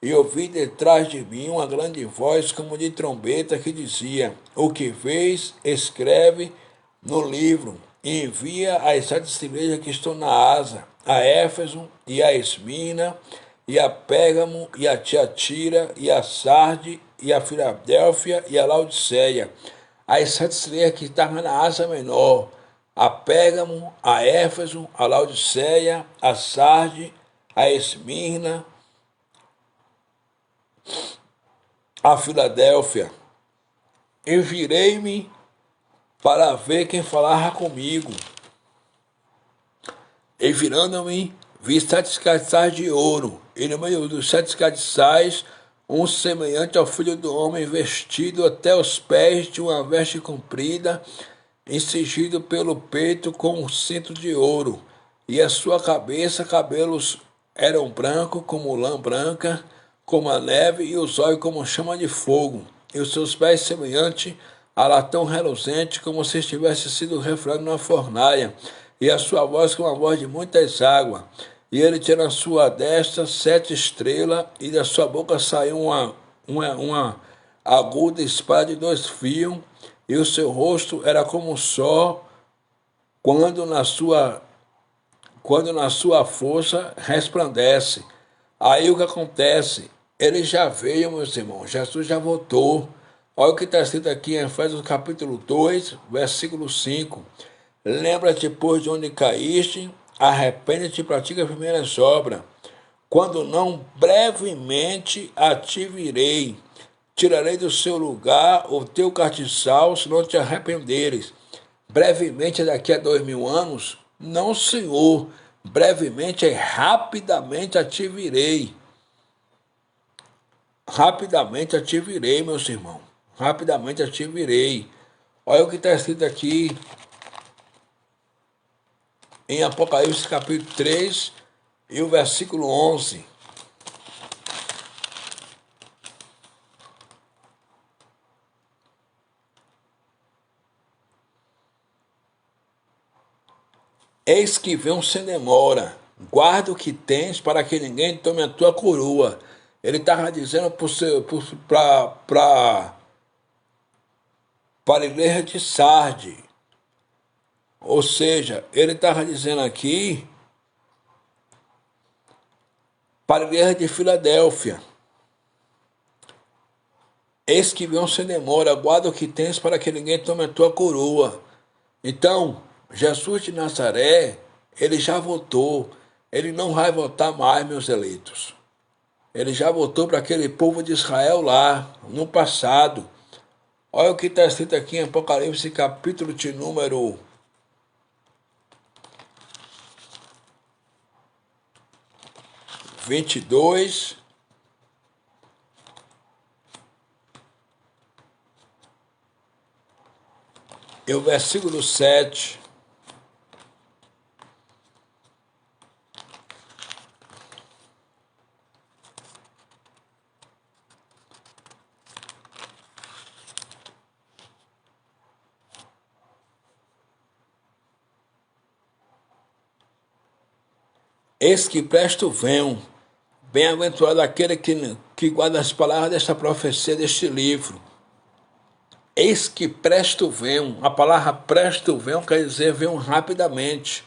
e ouvi detrás de mim uma grande voz como de trombeta que dizia: o que vês, escreve no livro, e envia às 7 igrejas que estão na Ásia, a Éfeso, e a Esmina, e a Pérgamo, e a Tiatira, e a Sarde, e a Filadélfia, e a Laodiceia. As 7 igrejas que estavam na Ásia Menor, a Pérgamo, a Éfeso, a Laodiceia, a Sarde, a Esmirna, a Filadélfia. Envirei-me para ver quem falava comigo. E virando-me, vi 7 castiçais de ouro, e no meio dos 7 castiçais, um semelhante ao Filho do Homem, vestido até os pés de uma veste comprida, encingido pelo peito com um cinto de ouro, e a sua cabeça, cabelos eram brancos como lã branca, como a neve, e os olhos como chama de fogo, e os seus pés semelhante a latão reluzente, como se estivesse sido refriado numa fornalha, e a sua voz como a voz de muitas águas. E ele tinha na sua destra 7 estrelas, e da sua boca saiu uma aguda espada de 2 fios, e o seu rosto era como o sol quando na sua força resplandece. Aí o que acontece? Ele já veio, meus irmãos, Jesus já voltou. Olha o que está escrito aqui em Efésios capítulo 2, versículo 5. Lembra-te, pois, de onde caíste, arrepende-te e pratica as primeiras obras. Quando não, brevemente a ti virei. Tirarei do seu lugar o teu castiçal, se não te arrependeres. Brevemente, daqui a 2000 anos? Não, Senhor. Brevemente, rapidamente a ti virei. Rapidamente a ti virei, meus irmãos. Rapidamente a ti virei. Olha o que está escrito aqui em Apocalipse capítulo 3 e o versículo 11. Eis que vem sem demora, guarda o que tens para que ninguém tome a tua coroa. Ele estava dizendo para a igreja de Sarde, Ou seja, ele estava dizendo aqui para a igreja de Filadélfia: eis que vem sem demora, guarda o que tens para que ninguém tome a tua coroa. Então, Jesus de Nazaré, ele já voltou. Ele não vai voltar mais, meus eleitos. Ele já voltou para aquele povo de Israel lá, no passado. Olha o que está escrito aqui em Apocalipse, capítulo de número 22. E o versículo 7. Eis que presto venho, bem-aventurado aquele que guarda as palavras desta profecia, deste livro. Eis que presto venho. A palavra presto venho quer dizer venho rapidamente.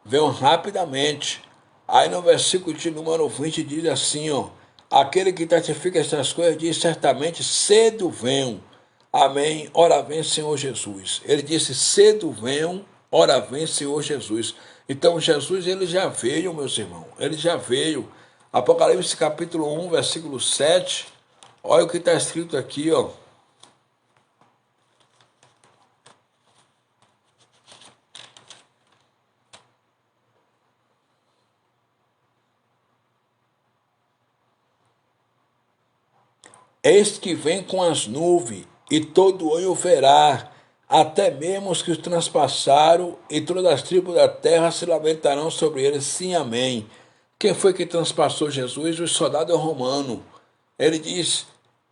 Venho rapidamente. Aí no versículo de número 20 diz assim, ó: aquele que testifica estas coisas diz certamente, cedo venho. Amém. Ora vem, Senhor Jesus. Ele disse, cedo venho, ora vem, Senhor Jesus. Então Jesus, ele já veio, meus irmãos. Ele já veio. Apocalipse capítulo 1, versículo 7. Olha o que está escrito aqui, ó. Eis que vem com as nuvens, e todo olho verá, até mesmo os que os transpassaram, e todas as tribos da terra se lamentarão sobre eles. Sim, amém. Quem foi que transpassou Jesus? O soldado romano. Ele diz,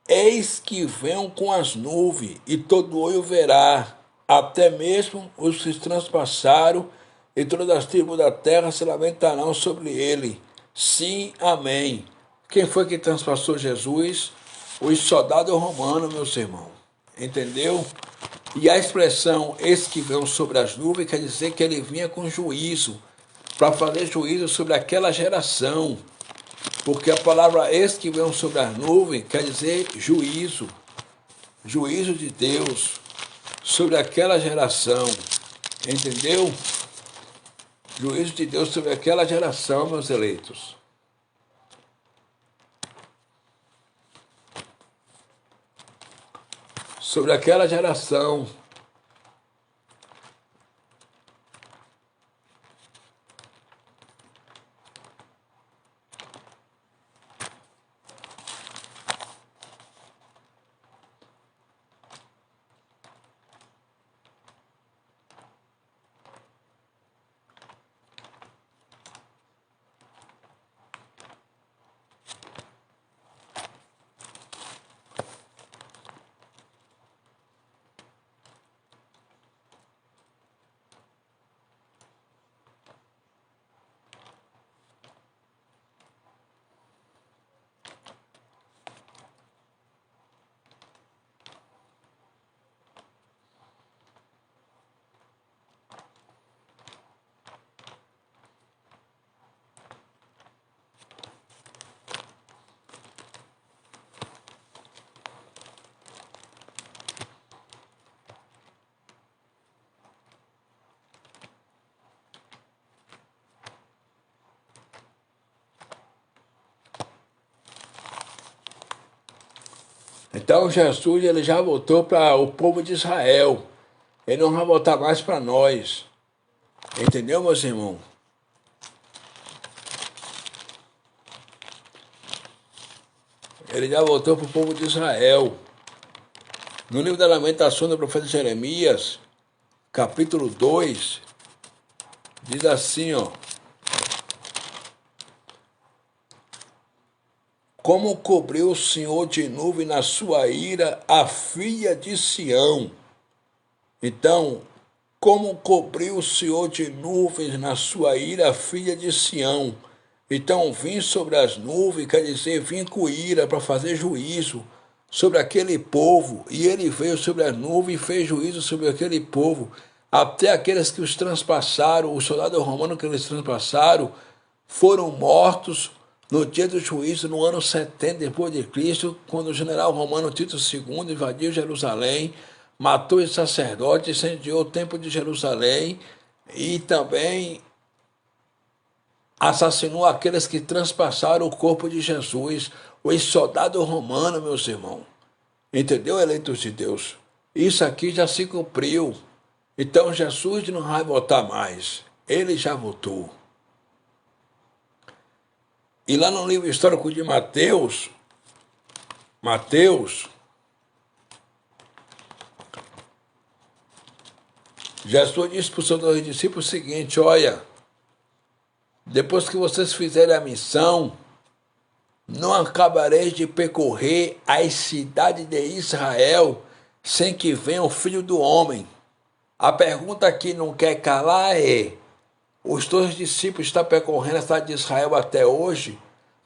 eis que vem com as nuvens, e todo olho verá, até mesmo os que transpassaram, e todas as tribos da terra se lamentarão sobre ele. Sim, amém. Quem foi que transpassou Jesus? Os soldados romanos, meus irmãos. Entendeu? E a expressão esse que vem sobre as nuvens quer dizer que ele vinha com juízo, para fazer juízo sobre aquela geração. Porque a palavra esse que vem sobre as nuvens quer dizer juízo. Juízo de Deus sobre aquela geração. Entendeu? Juízo de Deus sobre aquela geração, meus eleitos. Sobre aquela geração. Então Jesus ele já voltou para o povo de Israel. Ele não vai voltar mais para nós. Entendeu, meus irmãos? Ele já voltou para o povo de Israel. No livro da Lamentação do profeta Jeremias, capítulo 2, diz assim, ó: como cobriu o Senhor de nuvem na sua ira a filha de Sião. Então, como cobriu o Senhor de nuvens na sua ira a filha de Sião. Então, vim sobre as nuvens, quer dizer, vim com ira para fazer juízo sobre aquele povo. E ele veio sobre as nuvens e fez juízo sobre aquele povo. Até aqueles que os transpassaram, os soldados romanos que eles transpassaram, foram mortos no dia do juízo, no ano 70 depois de Cristo, quando o general romano Tito II invadiu Jerusalém, matou os sacerdotes, incendiou o templo de Jerusalém e também assassinou aqueles que transpassaram o corpo de Jesus, os soldados romanos, meus irmãos. Entendeu, eleitos de Deus? Isso aqui já se cumpriu. Então Jesus não vai voltar mais. Ele já voltou. E lá no livro histórico de Mateus, Jesus disse para os seus dois discípulos o seguinte: olha, depois que vocês fizerem a missão, não acabareis de percorrer as cidades de Israel sem que venha o Filho do Homem. A pergunta que não quer calar é: os dois discípulos estão percorrendo a cidade de Israel até hoje?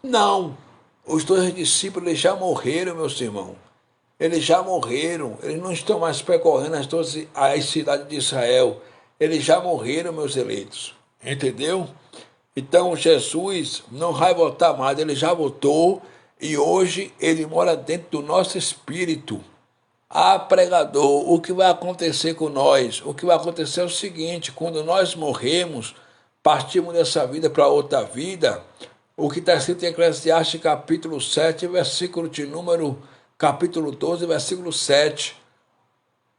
Não. Os dois discípulos eles já morreram, meus irmãos. Eles já morreram. Eles não estão mais percorrendo as cidades de Israel. Eles já morreram, meus eleitos. Entendeu? Então Jesus não vai voltar mais. Ele já voltou e hoje ele mora dentro do nosso espírito. Ah, pregador, o que vai acontecer com nós? O que vai acontecer é o seguinte: quando nós morremos, partimos dessa vida para outra vida, o que está escrito em Eclesiastes capítulo 7, versículo de número, capítulo 12, versículo 7.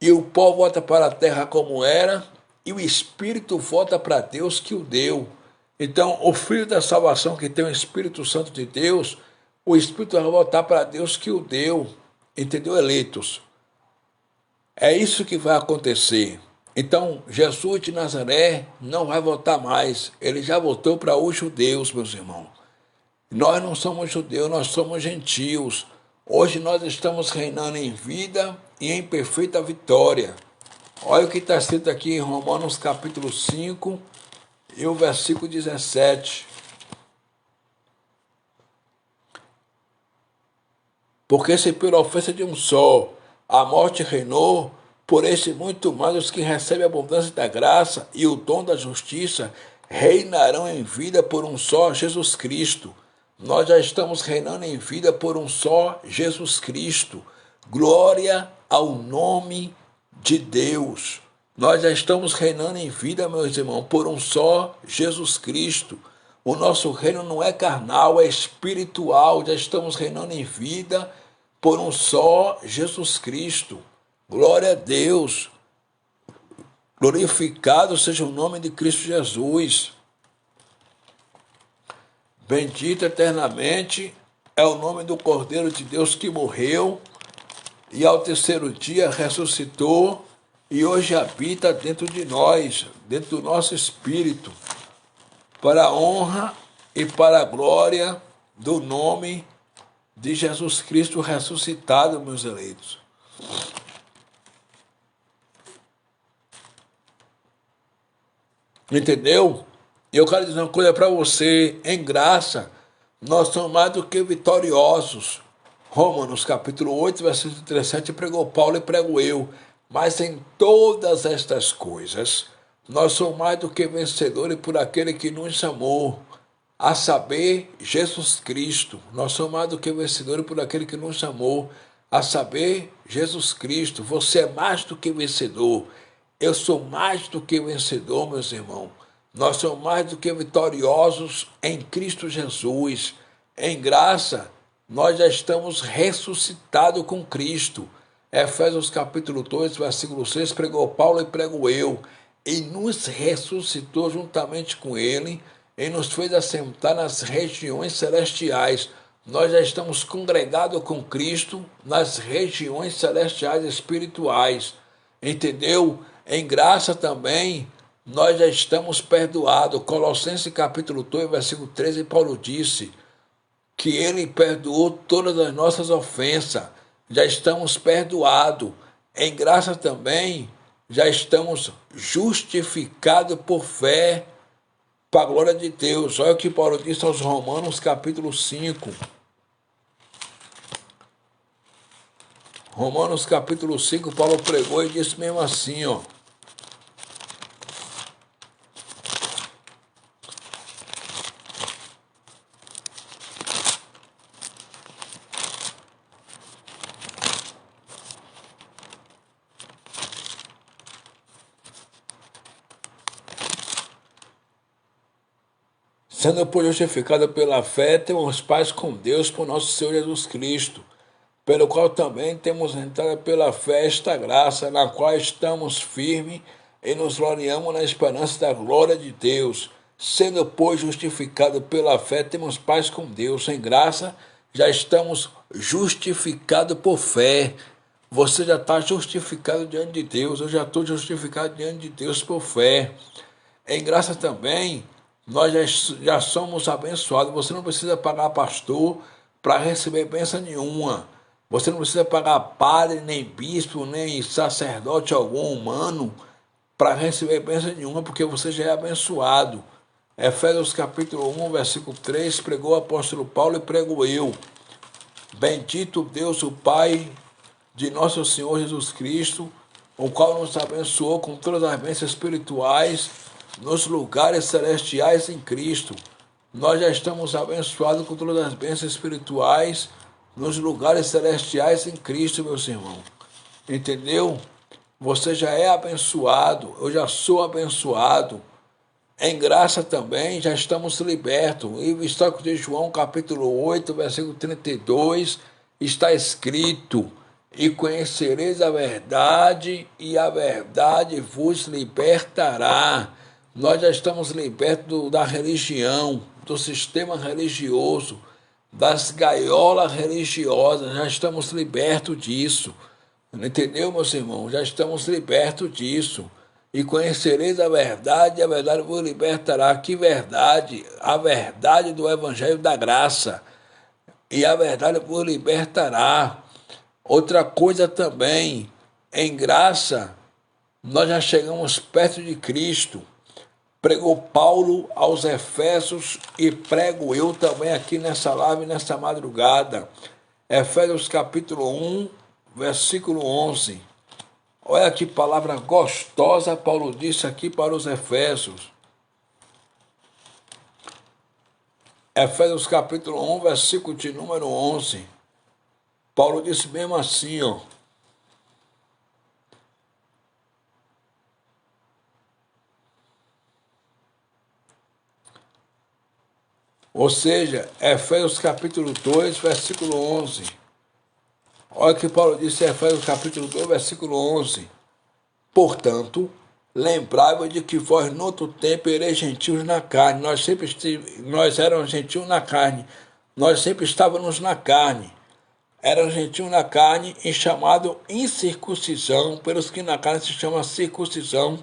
E o pó volta para a terra como era, e o Espírito volta para Deus que o deu. Então, o Filho da salvação que tem o Espírito Santo de Deus, o Espírito vai voltar para Deus que o deu. Entendeu, eleitos? É isso que vai acontecer. Então, Jesus de Nazaré não vai voltar mais. Ele já voltou para os judeus, meus irmãos. Nós não somos judeus, nós somos gentios. Hoje nós estamos reinando em vida e em perfeita vitória. Olha o que está escrito aqui em Romanos capítulo 5 e o versículo 17. Porque se pela ofensa de um só a morte reinou, por este muito mais os que recebem a abundância da graça e o dom da justiça reinarão em vida por um só Jesus Cristo. Nós já estamos reinando em vida por um só Jesus Cristo. Glória ao nome de Deus. Nós já estamos reinando em vida, meus irmãos, por um só Jesus Cristo. O nosso reino não é carnal, é espiritual. Já estamos reinando em vida por um só Jesus Cristo. Glória a Deus. Glorificado seja o nome de Cristo Jesus. Bendito eternamente é o nome do Cordeiro de Deus que morreu e ao terceiro dia ressuscitou e hoje habita dentro de nós, dentro do nosso espírito, para a honra e para a glória do nome de Jesus Cristo ressuscitado, meus eleitos. Entendeu? E eu quero dizer uma coisa para você: em graça, nós somos mais do que vitoriosos. Romanos capítulo 8, versículo 37, pregou Paulo e prego eu. Mas em todas estas coisas, nós somos mais do que vencedores por aquele que nos chamou, a saber, Jesus Cristo. Nós somos mais do que vencedores por aquele que nos chamou, a saber, Jesus Cristo. Você é mais do que vencedor. Eu sou mais do que vencedor, meus irmãos. Nós somos mais do que vitoriosos em Cristo Jesus. Em graça, nós já estamos ressuscitados com Cristo. Efésios capítulo 2, versículo 6, pregou Paulo e prego eu. E nos ressuscitou juntamente com ele e nos fez assentar nas regiões celestiais. Nós já estamos congregados com Cristo nas regiões celestiais espirituais. Entendeu? Em graça também, nós já estamos perdoados. Colossenses capítulo 2, versículo 13, Paulo disse que ele perdoou todas as nossas ofensas. Já estamos perdoados. Em graça também, já estamos justificados por fé, para a glória de Deus. Olha o que Paulo disse aos Romanos capítulo 5. Romanos capítulo 5, Paulo pregou e disse mesmo assim, ó. Sendo, pois, justificado pela fé, temos paz com Deus por nosso Senhor Jesus Cristo, pelo qual também temos entrado pela fé esta graça, na qual estamos firmes e nos gloriamos na esperança da glória de Deus. Sendo, pois, justificado pela fé, temos paz com Deus. Em graça, já estamos justificados por fé. Você já está justificado diante de Deus. Eu já estou justificado diante de Deus por fé. Em graça também, nós já somos abençoados. Você não precisa pagar pastor para receber bênção nenhuma. Você não precisa pagar padre, nem bispo, nem sacerdote algum humano para receber bênção nenhuma, porque você já é abençoado. Efésios capítulo 1, versículo 3, pregou o apóstolo Paulo e prego eu. Bendito Deus, o Pai de nosso Senhor Jesus Cristo, o qual nos abençoou com todas as bênçãos espirituais nos lugares celestiais em Cristo. Nós já estamos abençoados com todas as bênçãos espirituais nos lugares celestiais em Cristo, meus irmãos. Entendeu? Você já é abençoado, eu já sou abençoado. Em graça também já estamos libertos. E o histórico de João, capítulo 8, versículo 32, está escrito: e conhecereis a verdade, e a verdade vos libertará. Nós já estamos libertos da religião, do sistema religioso, das gaiolas religiosas, já estamos libertos disso. Entendeu, meus irmãos? Já estamos libertos disso. E conhecereis a verdade, e a verdade vos libertará. Que verdade? A verdade do Evangelho da Graça. E a verdade vos libertará. Outra coisa também, em graça, nós já chegamos perto de Cristo. Pregou Paulo aos Efésios e prego eu também aqui nessa live, nessa madrugada. Efésios capítulo 1, versículo 11. Olha que palavra gostosa Paulo disse aqui para os Efésios. Efésios capítulo 1, versículo de número 11. Paulo disse mesmo assim, ó. Ou seja, Efésios capítulo 2, versículo 11. Olha que Paulo disse em Efésios capítulo 2, versículo 11. Portanto, lembrai-vos de que vós, no outro tempo, ereis gentios na carne. Nós éramos gentios na carne. Nós sempre estávamos na carne. Éramos gentios na carne e chamado incircuncisão, pelos que na carne se chama circuncisão,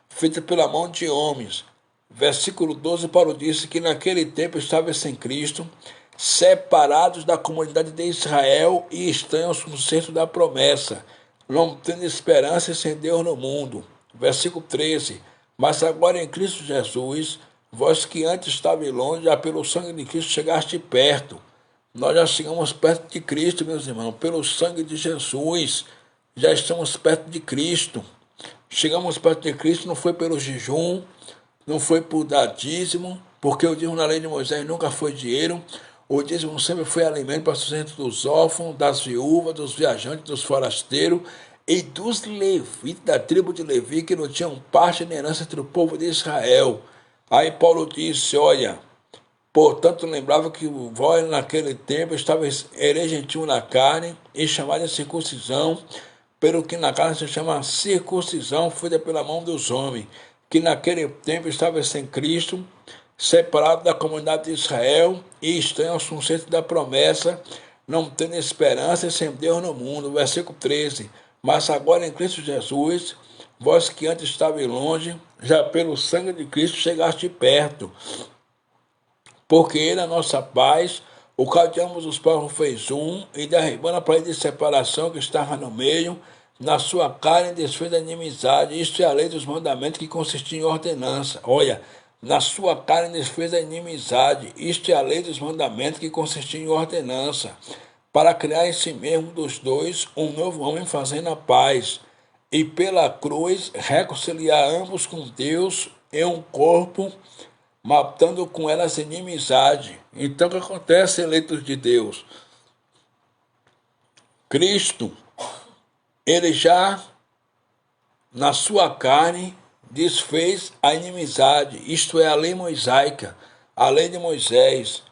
feita pela mão de homens. Versículo 12, Paulo disse que naquele tempo estavam sem Cristo, separados da comunidade de Israel e estranhos no centro da promessa, não tendo esperança e sem Deus no mundo. Versículo 13, mas agora em Cristo Jesus, vós que antes estavais longe, já pelo sangue de Cristo chegaste perto. Nós já chegamos perto de Cristo, meus irmãos, pelo sangue de Jesus, já estamos perto de Cristo. Chegamos perto de Cristo não foi pelo jejum, não foi por dar dízimo, porque o dízimo na lei de Moisés nunca foi dinheiro. O dízimo sempre foi alimento para o sustento dos órfãos, das viúvas, dos viajantes, dos forasteiros e dos levitas, da tribo de Levi, que não tinham parte nem herança entre o povo de Israel. Aí Paulo disse, olha, portanto lembrava que vós naquele tempo estavais gentio na carne e chamada de circuncisão, pelo que na carne se chama circuncisão, feita pela mão dos homens, que naquele tempo estava sem Cristo, separado da comunidade de Israel e estranho ao conceito da promessa, não tendo esperança e sem Deus no mundo. Versículo 13. Mas agora em Cristo Jesus, vós que antes estavais longe, já pelo sangue de Cristo chegaste perto, porque ele, a nossa paz, o qual de ambos os povos fez um, e derribando a parede de separação que estava no meio, na sua carne desfez a inimizade. Isto é a lei dos mandamentos, que consistia em ordenança. Olha, na sua carne desfez a inimizade. Isto é a lei dos mandamentos, que consistia em ordenança, para criar em si mesmo dos dois um novo homem, fazendo a paz, e pela cruz reconciliar ambos com Deus em um corpo, matando com elas a inimizade. Então o que acontece, eleitos de Deus? Cristo, ele já, na sua carne, desfez a inimizade, isto é, a lei mosaica. a lei de Moisés.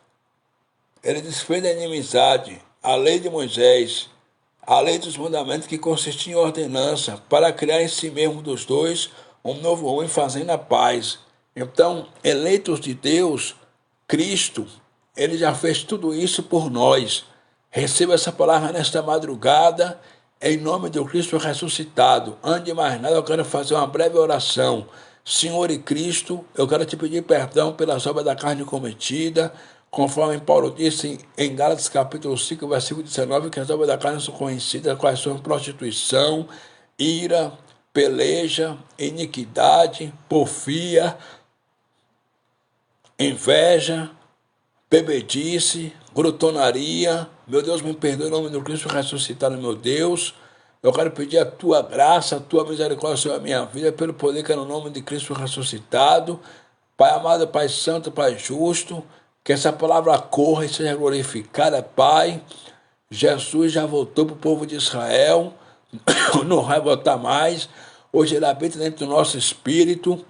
Ele desfez a inimizade, a lei de Moisés, a lei dos mandamentos que consistia em ordenança, para criar em si mesmo dos dois um novo homem fazendo a paz. Então, eleitos de Deus, Cristo, ele já fez tudo isso por nós. Receba essa palavra nesta madrugada, em nome do Cristo ressuscitado. Antes de mais nada, eu quero fazer uma breve oração. Senhor e Cristo, eu quero te pedir perdão pelas obras da carne cometida, conforme Paulo disse em Gálatas capítulo 5, versículo 19, que as obras da carne são conhecidas, quais são prostituição, ira, peleja, iniquidade, porfia, inveja, bebedice, glutonaria. Meu Deus, me perdoe em nome do Cristo ressuscitado, meu Deus. Eu quero pedir a tua graça, a tua misericórdia sobre a minha vida, pelo poder que é no nome de Cristo ressuscitado. Pai amado, Pai santo, Pai justo, que essa palavra corra e seja glorificada, Pai. Jesus já voltou para o povo de Israel, não vai voltar mais. Hoje ele habita dentro do nosso espírito,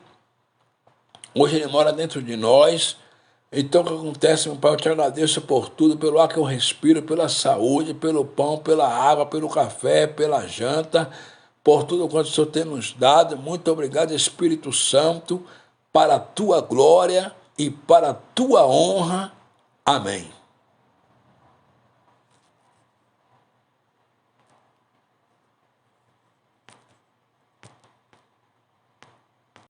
hoje ele mora dentro de nós. Então o que acontece, meu Pai? Eu te agradeço por tudo, pelo ar que eu respiro, pela saúde, pelo pão, pela água, pelo café, pela janta, por tudo quanto o Senhor tem nos dado. Muito obrigado, Espírito Santo, para a tua glória e para a tua honra. Amém.